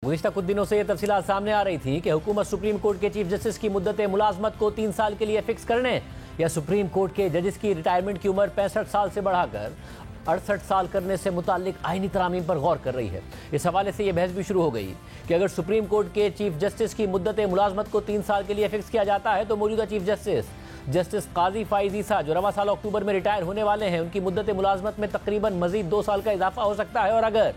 गुज़िश्ता कुछ दिनों से ये तफसीलात सामने आ रही थी कि हुकूमत सुप्रीम कोर्ट के चीफ जस्टिस की मुद्दत मुलाजमत को 3 साल के लिए फिक्स करने या सुप्रीम कोर्ट के जजेस की रिटायरमेंट की उम्र 65 साल से बढ़ाकर 68 साल करने से मुताल्लिक आईनी तरामीम पर गौर कर रही है। इस हवाले से यह बहस भी शुरू हो गई कि अगर सुप्रीम कोर्ट के चीफ जस्टिस की मुद्दत मुलाजमत को 3 साल के लिए फिक्स किया जाता है तो मौजूदा चीफ जस्टिस काजी फाइज ईसा जो रवा साल अक्टूबर में रिटायर होने वाले हैं, उनकी मुद्दत मुलाजमत में तकरीबन मजीद 2 साल का इजाफा हो सकता है। और अगर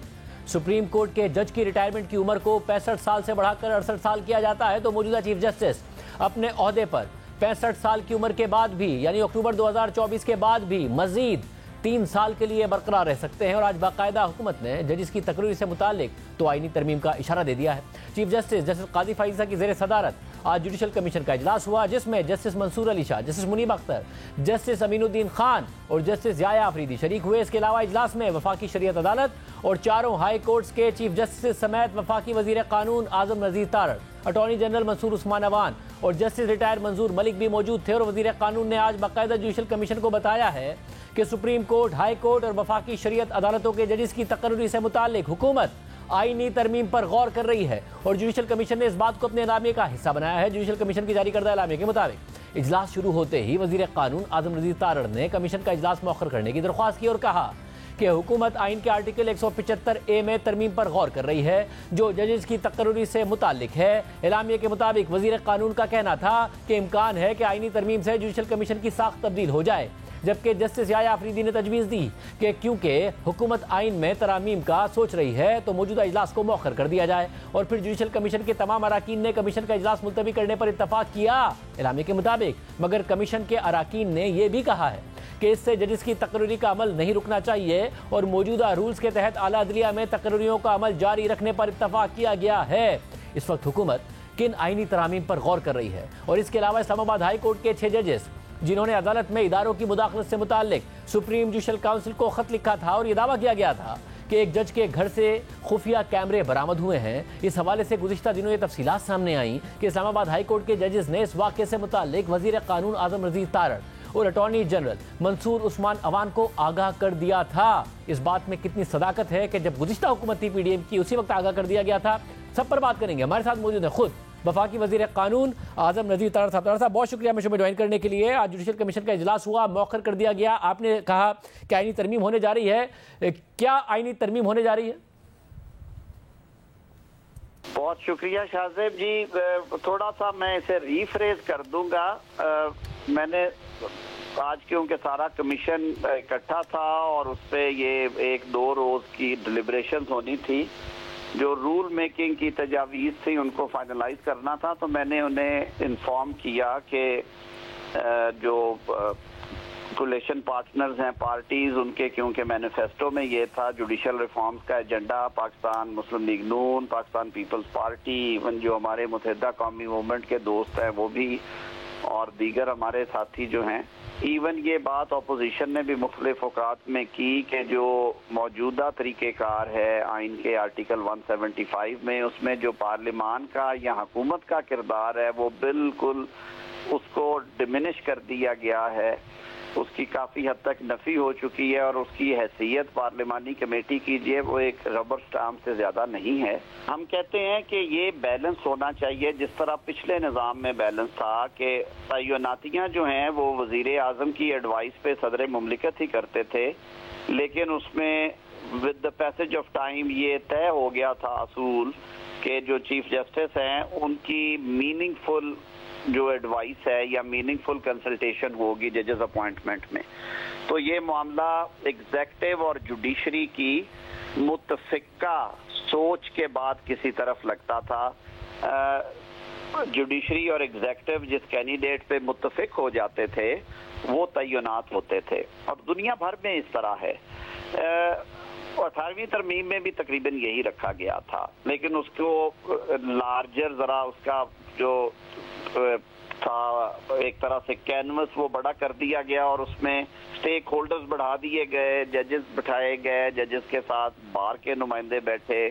सुप्रीम कोर्ट के जज की रिटायरमेंट की उम्र को 65 साल से बढ़ाकर 68 साल किया जाता है तो मौजूदा चीफ जस्टिस अपने ओहदे पर 65 साल की उम्र के बाद भी यानी अक्टूबर 2024 के बाद भी मजीद 3 साल के लिए बरकरार रह सकते हैं। और आज बाकायदा हुकूमत ने जजिस की तकरीर से मुतालिक तो आईनी तरमीम का इशारा दे दिया है। चीफ जस्टिस काजी फाइजा की ज़ेर सदारत आज जुडिशल कमीशन का इजलास हुआ, जिसमें justice Mansoor Ali Shah, justice Munib Akhtar, justice Aminuddin Khan और जस्टिस याया आफरीदी शरीक हुए। इसके अलावा इजलास में वफाकी शरीयत अदालत और चारों हाई कोर्ट्स के चीफ जस्टिस समेत वफाकी वजीर कानून आजम नजीर तारड़, अटॉर्नी जनरल मंसूर उस्मान अवान और जस्टिस रिटायर मंजूर मलिक भी मौजूद थे। और वजीर कानून ने आज बाकायदा जुडिशल कमीशन को बताया है कि सुप्रीम कोर्ट, हाई कोर्ट और वफाकी शरीयत अदालतों के जजिस की तकर्री से मुतालिक हुकूमत आईनी तरमीम पर गौर कर रही है और जुडिशल कमीशन ने इस बात को अपने एलामिये का हिस्सा बनाया है। जुडिशल कमीशन की जारी करदा एलामिये के मुताबिक इजलास शुरू होते ही वजीर कानून आजम नजीर तारड़ ने कमीशन का इजलास मौखर करने की दरख्वास्त की और कहा कि हुकूमत आइन के आर्टिकल 175A में तरमीम पर गौर कर रही है जो जजेस की तकर्री से मुतालिक है। एलामिये के मुताबिक वजीर कानून का कहना था कि इम्कान है कि आइनी तरमीम से जुडिशल कमीशन की साख तब्दील हो जाए, जबकि जस्टिस याया आफरीदी ने तजवीज़ दी कि क्योंकि हुकूमत आइन में तरामीम का सोच रही है तो मौजूदा इजलास को मौखर कर दिया जाए। और फिर जुडिशल कमीशन के तमाम अराकीन ने कमीशन का इजलास मुलतवी करने पर इत्तफाक किया एलामिये के मुताबिक, मगर कमीशन के अराकीन ने यह भी कहा है कि इससे जजिस की तकर्री का अमल नहीं रुकना चाहिए और मौजूदा रूल्स के तहत आला अदलिया में तकर्रियों का अमल जारी रखने पर इत्तफाक किया गया है। इस वक्त हुकूमत किन आइनी तरामीम पर गौर कर रही है और इसके अलावा इस्लामाबाद हाई कोर्ट के 6 जजेस जिन्होंने अदालत में इदारों की मुदाखलत से मुताल्लिक सुप्रीम जुडिशल काउंसिल को खत लिखा था और यह दावा किया गया था कि एक जज के घर से खुफिया कैमरे बरामद हुए हैं। इस हवाले से गुज़िश्ता दिनों ये तफसीलात सामने आई कि इस्लामाबाद हाई कोर्ट के जजेस ने इस वाक़े से मुताल्लिक वज़ीर कानून आजम नज़ीर तारड़ और अटॉर्नी जनरल मंसूर उस्मान अवान को आगाह कर दिया था। इस बात में कितनी सदाकत है कि जब गुज़िश्ता हुकूमत थी PDM की उसी वक्त आगाह कर दिया गया था। सब पर बात करेंगे। हमारे साथ मौजूद है खुद वफाकी वजीर कानून आजम नज़ीर तारड़ साहब। तारड़ साहब, बहुत शुक्रिया हमें शो ज्वाइन करने के लिए। आज जुडिशल कमीशन का इजलास हुआ, मौखर कर दिया गया। आपने कहा कि आईनी तरमीम होने जा रही है, क्या आईनी तरमीम होने जा रही है? बहुत शुक्रिया शाहजेब जी। थोड़ा सा मैं इसे रीफ्रेज कर दूंगा। मैंने आज क्योंकि सारा कमीशन इकट्ठा था और उस पर ये 1-2 रोज की डिलिब्रेशन होनी थी, जो रूल मेकिंग की तजावीज़ थी उनको फाइनलाइज करना था, तो मैंने उन्हें इन्फॉर्म किया कि जो कोलिशन पार्टनर्स हैं पार्टीज़, उनके क्योंकि मैनिफेस्टो में ये था जुडिशल रिफॉर्म्स का एजेंडा, पाकिस्तान मुस्लिम लीग नून, पाकिस्तान पीपल्स पार्टी, इवन जो हमारे मुत्तहिदा कौमी मूवमेंट के दोस्त हैं वो भी और दीगर हमारे साथी जो हैं, इवन ये बात अपोजिशन ने भी मुख्तलिफ औकात में की कि जो मौजूदा तरीक़ेकार है आइन के आर्टिकल 175 में, उसमें जो पार्लिमान का या हुकूमत का किरदार है वो बिल्कुल उसको डिमिनिश कर दिया गया है, उसकी काफ़ी हद तक नफ़ी हो चुकी है और उसकी हैसियत पार्लिमानी कमेटी कीजिए वो एक रबर स्टाम्प से ज़्यादा नहीं है। हम कहते हैं कि ये बैलेंस होना चाहिए, जिस तरह पिछले निज़ाम में बैलेंस था कि तयनातियाँ जो हैं वो वज़ीर आज़म की एडवाइस पे सदर मुमलिकत ही करते थे, लेकिन उसमें with the passage of time ये तय हो गया था असूल कि जो चीफ जस्टिस हैं उनकी मीनिंगफुल जो एडवाइस है या मीनिंगफुल कंसल्टेशन होगी जजेस अपॉइंटमेंट में। तो ये मामला एग्जेक्टिव और जुडिशरी की मुत्तफिका सोच के बाद किसी तरफ लगता था। जुडिशरी और एग्जेक्टिव जिस कैंडिडेट पे मुत्तफिक हो जाते थे वो तयनात होते थे। अब दुनिया भर में इस तरह है। 18वीं तरमीम में भी तकरीबन यही रखा गया था, लेकिन उसको लार्जर ज़रा उसका जो था एक तरह से कैनवस वो बड़ा कर दिया गया और उसमें स्टेक होल्डर्स बढ़ा दिए गए, जजेस बिठाए गए, जजेस के साथ बार के नुमाइंदे बैठे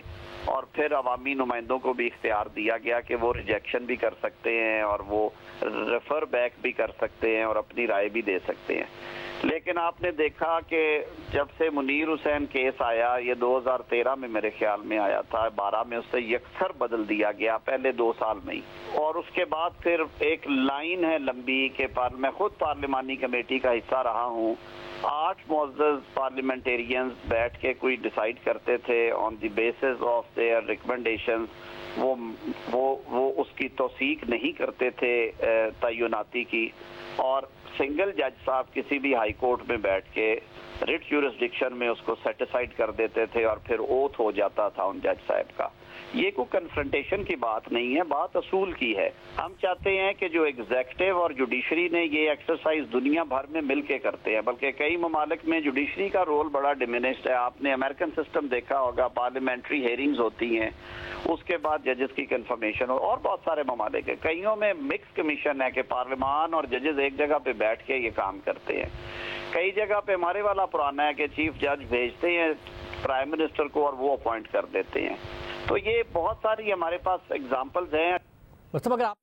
और फिर अवामी नुमाइंदों को भी इख्तियार दिया गया कि वो रिजेक्शन भी कर सकते हैं और वो रेफर बैक भी कर सकते हैं और अपनी राय भी दे सकते हैं। लेकिन आपने देखा कि जब से मुनीर हुसैन केस आया, ये 2013 में मेरे ख्याल में आया था, 12 में उससे यकसर बदल दिया गया पहले 2 साल में ही। और उसके बाद फिर एक लाइन है लंबी कि मैं खुद पार्लिमानी कमेटी का हिस्सा रहा हूँ, 8 मुअज़्ज़ज़ पार्लियामेंटेरियंस बैठ के कोई डिसाइड करते थे on the basis of their recommendations. वो उसकी तौसीक नहीं करते थे तय्युनाती की, और सिंगल जज साहब किसी भी हाई कोर्ट में बैठ के रिट ज्यूरिसडिक्शन में उसको सेटिसाइड कर देते थे और फिर ओथ हो जाता था उन जज साहब का। ये कोई कन्फ्रंटेशन की बात नहीं है, बात असूल की है। हम चाहते हैं कि जो एग्जेक्टिव और जुडिशरी ने ये एक्सरसाइज दुनिया भर में मिलके करते हैं, बल्कि कई ममालिक में जुडिशरी का रोल बड़ा डिमिनिश्ड है। आपने अमेरिकन सिस्टम देखा होगा, पार्लियामेंट्री हेयरिंग्स होती हैं, उसके बाद जजेस की कंफर्मेशन हो, और बहुत सारे ममालिक है, कईयों में मिक्स कमीशन है कि पार्लियामान और जजेस एक जगह पे बैठ के ये काम करते हैं। कई जगह पे हमारे वाला पुराना है कि चीफ जज भेजते हैं प्राइम मिनिस्टर को और वो अपॉइंट कर देते हैं। तो ये बहुत सारी हमारे पास एग्जांपल्स हैं। मतलब अगर आप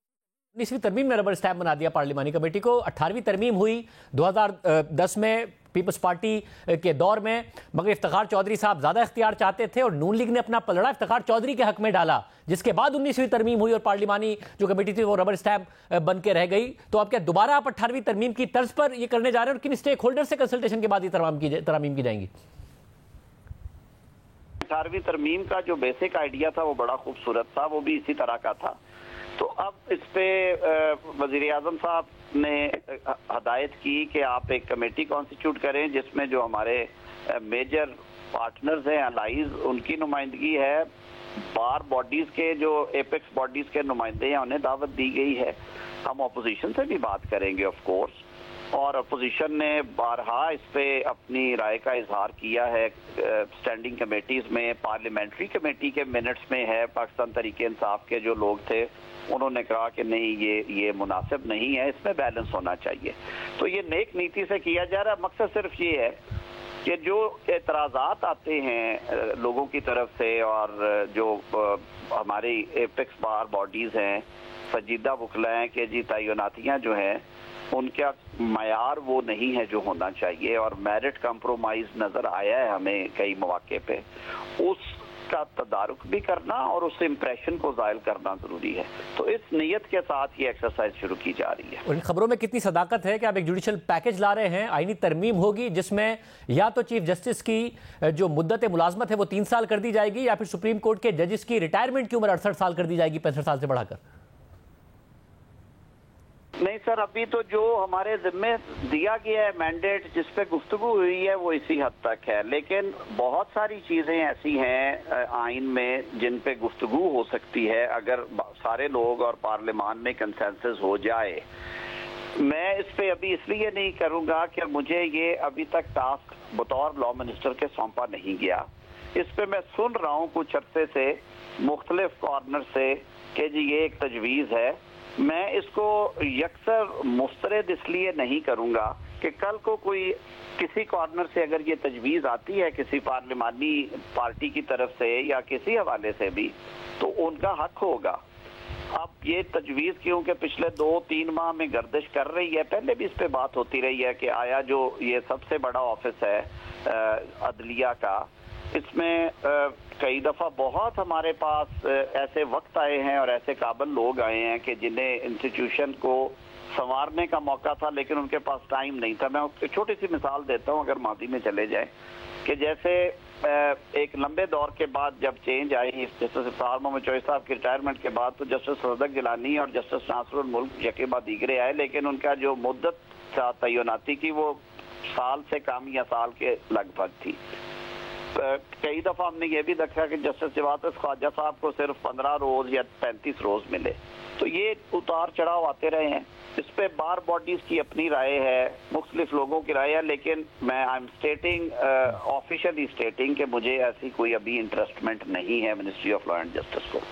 19वीं तरमीम में रबर स्टैम्प बना दिया पार्लिमानी कमेटी को, 18वीं तरमीम हुई 2010 में पीपल्स पार्टी के दौर में, मगर इफ्तिखार चौधरी साहब ज्यादा इख्तियार चाहते थे और नून लीग ने अपना पलड़ा इफ्तिखार चौधरी के हक में डाला, जिसके बाद 19वीं तरमीम हुई और पार्लिमानी जो कमेटी थी वो रबर स्टैम्प बन के रह गई। तो अब क्या दोबारा आप 18वीं तरमीम की तर्ज पर ये करने जा रहे हैं, और किन स्टेक होल्डर से कंसल्टेशन के बाद ये तरामीम की जाएंगी? 18वीं तरमीम का जो बेसिक आइडिया था वो बड़ा खूबसूरत था, वो भी इसी तरह का था। तो अब इस पे वजीर आजम साहब ने हदायत की कि आप एक कमेटी कॉन्स्टिट्यूट करें जिसमें जो हमारे मेजर पार्टनर्स हैं, अलाइज, उनकी नुमाइंदगी है, बार बॉडीज के जो एपेक्स बॉडीज के नुमाइंदे हैं उन्हें दावत दी गई है। हम अपोजिशन से भी बात करेंगे ऑफ कोर्स, और अपोजिशन ने बारहा इस पे अपनी राय का इजहार किया है स्टैंडिंग कमेटीज में, पार्लियामेंट्री कमेटी के मिनट्स में है। पाकिस्तान तहरीक इंसाफ के जो लोग थे उन्होंने कहा कि नहीं, ये मुनासिब नहीं है, इसमें बैलेंस होना चाहिए। तो ये नेक नीति से किया जा रहा है। मकसद सिर्फ ये है कि जो एतराज़ात आते हैं लोगों की तरफ से, और जो हमारी एपेक्स बार बॉडीज हैं, संजीदा वकला हैं कि जी तय्युनातियाँ जो हैं उनका मयार वो नहीं है जो होना चाहिए, और मेरिट कंप्रोमाइज नजर आया है हमें कई मौके पे, उसका तदारुक भी करना और उस इंप्रेशन को ज़ायल करना जरूरी है। तो इस नीयत के साथ ये एक्सरसाइज शुरू की जा रही है। और इन खबरों में कितनी सदाकत है कि आप एक जुडिशल पैकेज ला रहे हैं, आईनी तरमीम होगी जिसमें या तो चीफ जस्टिस की जो मुद्दत मुलाजमत है वो 3 साल कर दी जाएगी, या फिर सुप्रीम कोर्ट के जजेस की रिटायरमेंट की उम्र 68 साल कर दी जाएगी 65 साल से बढ़ाकर? नहीं सर, अभी तो जो हमारे जिम्मे दिया गया है मैंडेट, जिस पे गुफ्तगू हुई है वो इसी हद तक है, लेकिन बहुत सारी चीजें ऐसी हैं आइन में जिन पे गुफ्तगू हो सकती है अगर सारे लोग और पार्लियामान में कंसेंसस हो जाए। मैं इस पे अभी इसलिए नहीं करूंगा कि मुझे ये अभी तक टास्क बतौर लॉ मिनिस्टर के सौंपा नहीं गया। इस पे मैं सुन रहा हूँ कुछ अरसे से मुख्तलिफ कॉर्नर से कि जी ये एक तजवीज़ है। मैं इसको यकसर मुस्तरद इसलिए नहीं करूंगा कि कल को कोई किसी कॉर्नर से अगर ये तजवीज़ आती है किसी पार्लिमानी पार्टी की तरफ से या किसी हवाले से भी, तो उनका हक होगा। अब ये तजवीज़ क्योंकि पिछले 2-3 माह में गर्दिश कर रही है, पहले भी इस पे बात होती रही है कि आया जो ये सबसे बड़ा ऑफिस है अदलिया का, इसमें कई दफ़ा बहुत हमारे पास ऐसे वक्त आए हैं और ऐसे काबिल लोग आए हैं कि जिन्हें इंस्टीट्यूशन को संवारने का मौका था लेकिन उनके पास टाइम नहीं था। मैं एक छोटी सी मिसाल देता हूं, अगर मादी में चले जाए, कि जैसे एक लंबे दौर के बाद जब चेंज आई जस्टिस इफ्तार मोहम्मद चौधरी साहब की रिटायरमेंट के बाद, तो जस्टिस सदक जिलानी और जस्टिस नासरुल मुल्क यके बाद दीगरे आए, लेकिन उनका जो मुद्दत था तय्युनाती की वो साल से कम या साल के लगभग थी। कई दफा हमने ये भी देखा कि जस्टिस जवाद ख्वाजा साहब को सिर्फ 15 रोज या 35 रोज मिले। तो ये उतार चढ़ाव आते रहे हैं। इस पे बार बॉडीज की अपनी राय है, मुख्तलिफ लोगों की राय है, लेकिन मैं आई एम स्टेटिंग ऑफिशियली स्टेटिंग कि मुझे ऐसी कोई अभी इंटरेस्टमेंट नहीं है ministry of law and justice को।